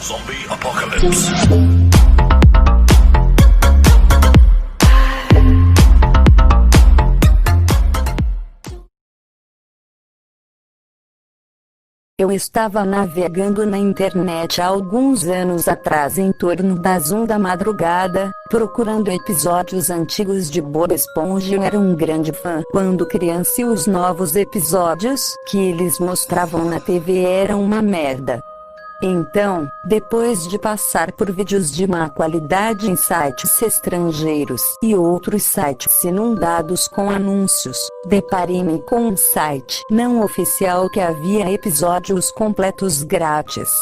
Zombie Apocalypse. Eu estava navegando na internet há alguns anos atrás em torno das 1 da madrugada, procurando episódios antigos de Bob Esponja. Eu era um grande fã quando criança e os novos episódios que eles mostravam na TV eram uma merda. Então, depois de passar por vídeos de má qualidade em sites estrangeiros e outros sites inundados com anúncios, deparei-me com um site não oficial que havia episódios completos grátis.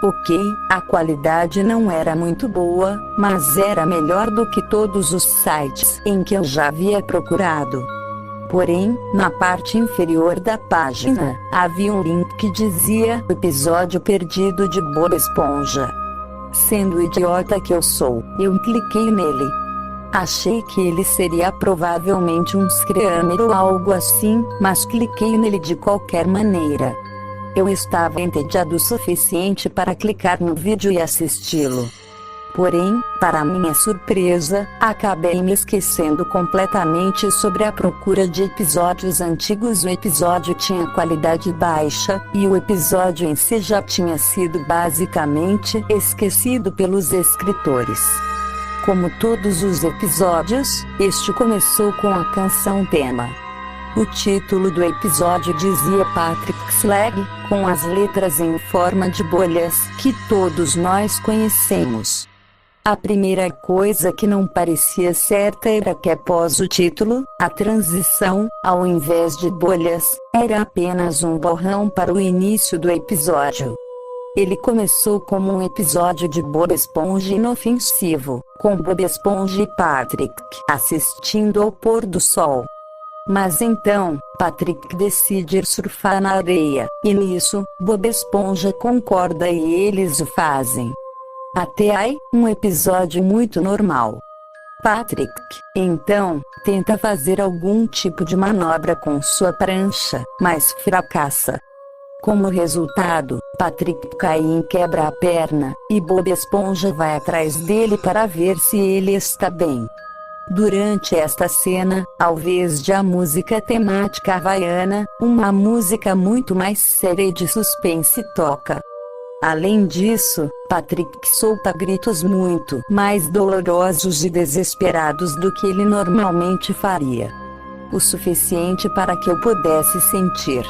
Ok, a qualidade não era muito boa, mas era melhor do que todos os sites em que eu já havia procurado. Porém, na parte inferior da página, havia um link que dizia "Episódio perdido de Bob Esponja". Sendo o idiota que eu sou, eu cliquei nele. Achei que ele seria provavelmente um screamer ou algo assim, mas cliquei nele de qualquer maneira. Eu estava entediado o suficiente para clicar no vídeo e assisti-lo. Porém, para minha surpresa, acabei me esquecendo completamente sobre a procura de episódios antigos. O episódio tinha qualidade baixa, e o episódio em si já tinha sido basicamente esquecido pelos escritores. Como todos os episódios, este começou com a canção tema. O título do episódio dizia Patrick Slag, com as letras em forma de bolhas que todos nós conhecemos. A primeira coisa que não parecia certa era que após o título, a transição, ao invés de bolhas, era apenas um borrão para o início do episódio. Ele começou como um episódio de Bob Esponja inofensivo, com Bob Esponja e Patrick assistindo ao pôr do sol. Mas então, Patrick decide ir surfar na areia, e nisso, Bob Esponja concorda e eles o fazem. Até aí, um episódio muito normal. Patrick, então, tenta fazer algum tipo de manobra com sua prancha, mas fracassa. Como resultado, Patrick cai e quebra a perna, e Bob Esponja vai atrás dele para ver se ele está bem. Durante esta cena, ao invés de a música temática havaiana, uma música muito mais séria e de suspense toca. Além disso, Patrick solta gritos muito mais dolorosos e desesperados do que ele normalmente faria. O suficiente para que eu pudesse sentir.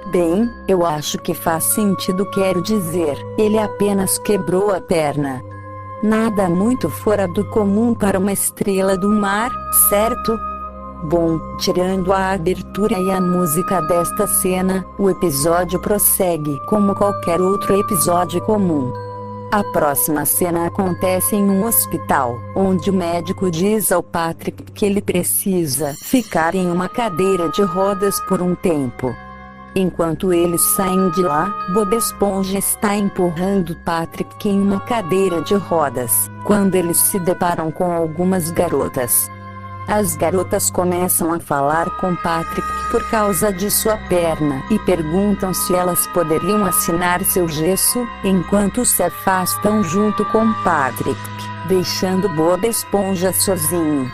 Bem, eu acho que faz sentido, quero dizer, ele apenas quebrou a perna. Nada muito fora do comum para uma estrela do mar, certo? Bom, tirando a abertura e a música desta cena, o episódio prossegue como qualquer outro episódio comum. A próxima cena acontece em um hospital, onde o médico diz ao Patrick que ele precisa ficar em uma cadeira de rodas por um tempo. Enquanto eles saem de lá, Bob Esponja está empurrando Patrick em uma cadeira de rodas, quando eles se deparam com algumas garotas. As garotas começam a falar com Patrick por causa de sua perna e perguntam se elas poderiam assinar seu gesso, enquanto se afastam junto com Patrick, deixando Bob Esponja sozinho.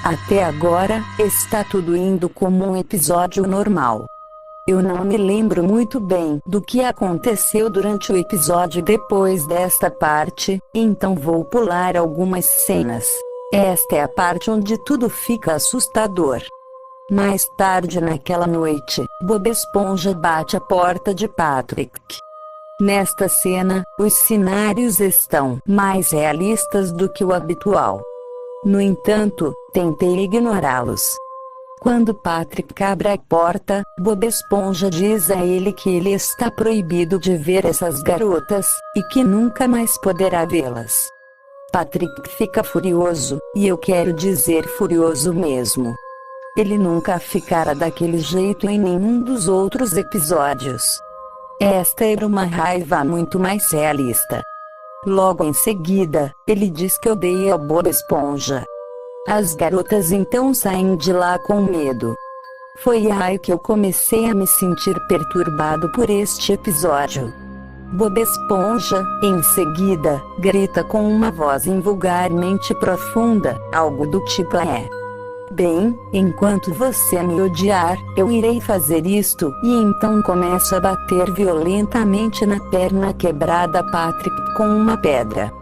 Até agora, está tudo indo como um episódio normal. Eu não me lembro muito bem do que aconteceu durante o episódio depois desta parte, então vou pular algumas cenas. Esta é a parte onde tudo fica assustador. Mais tarde naquela noite, Bob Esponja bate a porta de Patrick. Nesta cena, os cenários estão mais realistas do que o habitual. No entanto, tentei ignorá-los. Quando Patrick abre a porta, Bob Esponja diz a ele que ele está proibido de ver essas garotas, e que nunca mais poderá vê-las. Patrick fica furioso, e eu quero dizer furioso mesmo. Ele nunca ficará daquele jeito em nenhum dos outros episódios. Esta era uma raiva muito mais realista. Logo em seguida, ele diz que odeia Bob Esponja. As garotas então saem de lá com medo. Foi aí que eu comecei a me sentir perturbado por este episódio. Bob Esponja, em seguida, grita com uma voz invulgarmente profunda, algo do tipo bem, enquanto você me odiar, eu irei fazer isto, e então começa a bater violentamente na perna quebrada Patrick com uma pedra.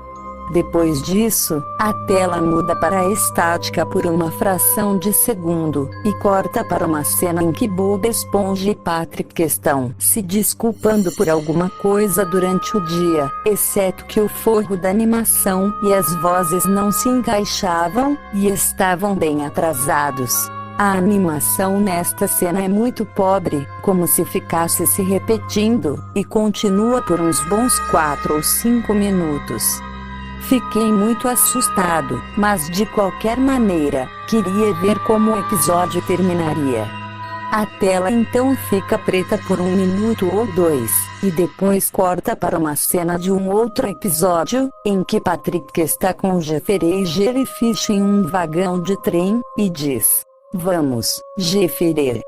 Depois disso, a tela muda para a estática por uma fração de segundo, e corta para uma cena em que Bob Esponja e Patrick estão se desculpando por alguma coisa durante o dia, exceto que o forro da animação e as vozes não se encaixavam, e estavam bem atrasados. A animação nesta cena é muito pobre, como se ficasse se repetindo, e continua por uns bons 4 ou 5 minutos. Fiquei muito assustado, mas de qualquer maneira, queria ver como o episódio terminaria. A tela então fica preta por 1 minuto ou 2, e depois corta para uma cena de um outro episódio, em que Patrick está com Jeffrey e Jellyfish em um vagão de trem, e diz: "Vamos, Jeffrey."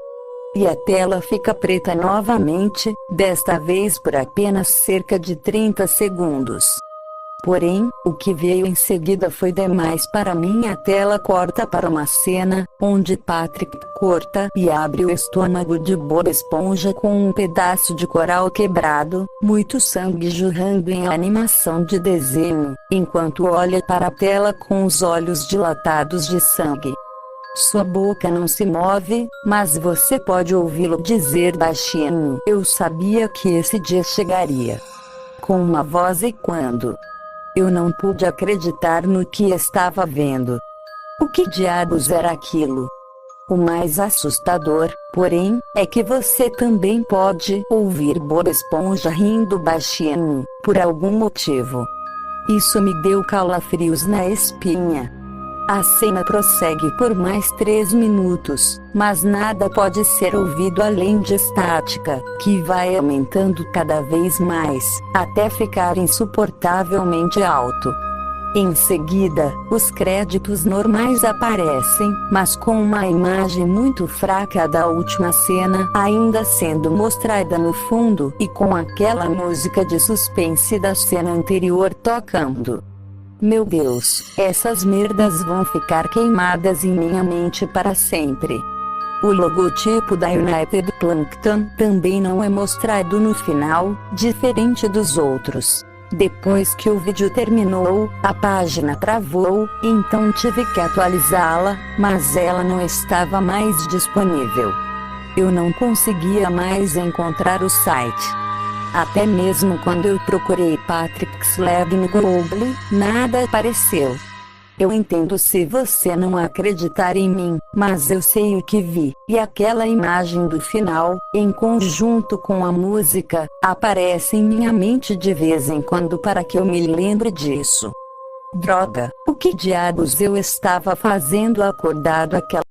E a tela fica preta novamente, desta vez por apenas cerca de 30 segundos. Porém, o que veio em seguida foi demais para mim. A tela corta para uma cena, onde Patrick corta e abre o estômago de Bob Esponja com um pedaço de coral quebrado, muito sangue jorrando em animação de desenho, enquanto olha para a tela com os olhos dilatados de sangue. Sua boca não se move, mas você pode ouvi-lo dizer baixinho: "Eu sabia que esse dia chegaria." Com uma voz e quando eu não pude acreditar no que estava vendo. O que diabos era aquilo? O mais assustador, porém, é que você também pode ouvir Bob Esponja rindo baixinho, por algum motivo. Isso me deu calafrios na espinha. A cena prossegue por mais 3 minutos, mas nada pode ser ouvido além de estática, que vai aumentando cada vez mais, até ficar insuportavelmente alto. Em seguida, os créditos normais aparecem, mas com uma imagem muito fraca da última cena ainda sendo mostrada no fundo e com aquela música de suspense da cena anterior tocando. Meu Deus, essas merdas vão ficar queimadas em minha mente para sempre. O logotipo da United Plankton também não é mostrado no final, diferente dos outros. Depois que o vídeo terminou, a página travou, então tive que atualizá-la, mas ela não estava mais disponível. Eu não conseguia mais encontrar o site. Até mesmo quando eu procurei Patrick Slade no Google, nada apareceu. Eu entendo se você não acreditar em mim, mas eu sei o que vi, e aquela imagem do final, em conjunto com a música, aparece em minha mente de vez em quando para que eu me lembre disso. Droga, o que diabos eu estava fazendo acordado aquela